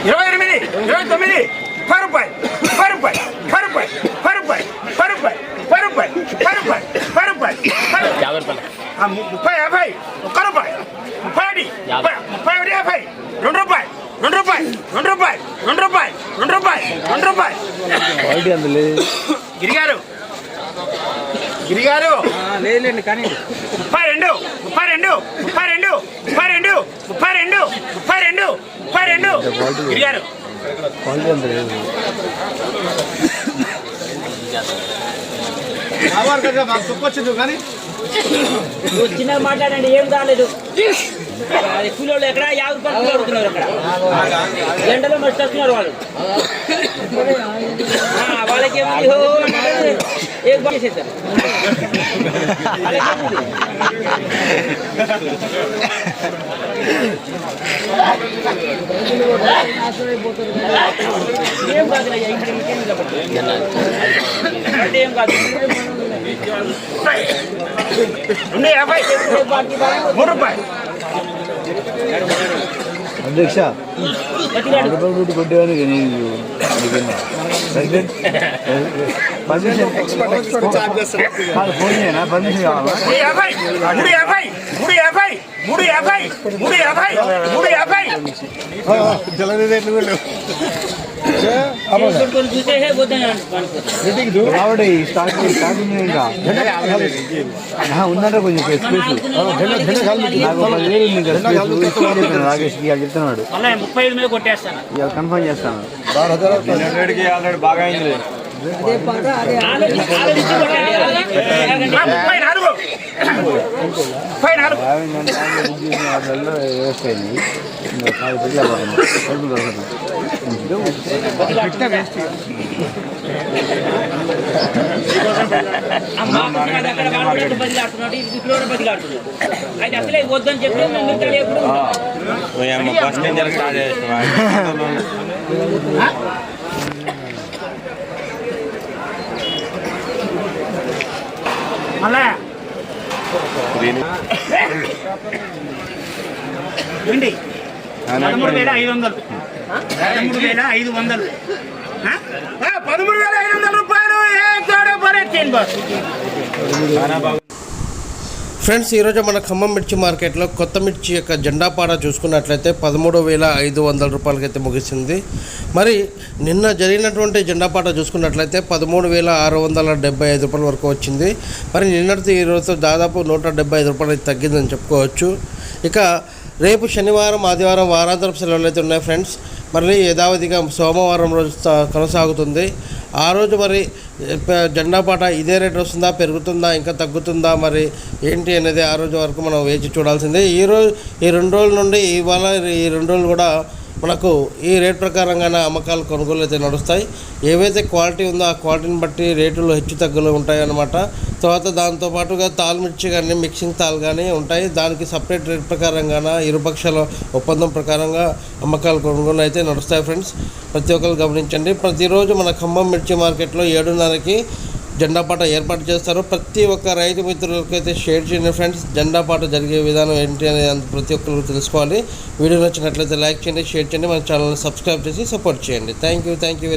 28, 29, రూపాయి 10 రూపాయి 30 గిరిగారు లేదండి కానీ 32 గిరిగారు వచ్చింది కానీ చిన్న మాట్లాడండి ఏం కాలేదు కూలోళ్ళు ఎక్కడ 50 రూపాయలు అడుగుతున్నారు అక్కడ గంటలో మస్తు వస్తున్నారు వాళ్ళు వాళ్ళకి చేసేసారు ఏం కాదు ఏం కాదు 3 రూపాయలు అధ్యక్ష కొట్టేవారు ఫోన్ చేయనా పర్మిషన్ కావాలా 350 స్టార్టింగ్ ఇంకా ఉందంటే కొంచెం స్పేస్ రాకేష్కి చెప్తున్నాడు కన్ఫర్మ్ చేస్తాను బాగా అయింది అయితే అసలే వద్దని చెప్పి మళ్ళా 13,500 రూపాయలు ఫ్రెండ్స్, ఈరోజు మన ఖమ్మం మిర్చి మార్కెట్లో కొత్త మిర్చి యొక్క జెండా పాట చూసుకున్నట్లయితే 13,500 రూపాయలకైతే ముగిసింది. మరి నిన్న జరిగినటువంటి జెండా పాట చూసుకున్నట్లయితే 13,675 రూపాయల వరకు వచ్చింది. మరి నిన్నటితో ఈరోజు దాదాపు 175 రూపాయలు తగ్గిందని చెప్పుకోవచ్చు. ఇక రేపు శనివారం, ఆదివారం వారాంతరపు సెలవులు అయితే ఉన్నాయి ఫ్రెండ్స్. మరి యథావిధిగా సోమవారం రోజు కొనసాగుతుంది. ఆ రోజు మరి జెండా పాట ఇదే రేట్ వస్తుందా, పెరుగుతుందా, ఇంకా తగ్గుతుందా, మరి ఏంటి అనేది ఆ రోజు వరకు మనం వేచి చూడాల్సిందే. ఈ 2 రోజుల నుండి ఇవాళ ఈ 2 రోజులు కూడా మనకు ఈ రేట్ ప్రకారంగానే అమ్మకాలు కొనుగోలు అయితే నడుస్తాయి. ఏవైతే క్వాలిటీ ఉందో ఆ క్వాలిటీని బట్టి రేటులో హెచ్చు తగ్గులు ఉంటాయి అన్నమాట. తర్వాత దాంతోపాటుగా తాల్ మిర్చి కానీ మిక్సింగ్ తాల్ కానీ ఉంటాయి. దానికి సపరేట్ రేట్ ప్రకారంగా ఇరుపక్షాల ఒప్పందం ప్రకారంగా అమ్మకాలు కొనుగోలు అయితే నడుస్తాయి ఫ్రెండ్స్. ప్రతి ఒక్కరు గమనించండి. ప్రతిరోజు మన ఖమ్మం మిర్చి మార్కెట్లో 7:30కి జెండా పాట ఏర్పాటు చేస్తారు. ప్రతి ఒక్క రైతు మిత్రులకు అయితే షేర్ చేయండి ఫ్రెండ్స్. జెండా పాట జరిగే విధానం ఏంటి అనేది ప్రతి ఒక్కరు తెలుసుకోవాలి. వీడియో నచ్చినట్లయితే లైక్ చేయండి, షేర్ చేయండి, మన ఛానల్ని సబ్స్క్రైబ్ చేసి సపోర్ట్ చేయండి. Thank you.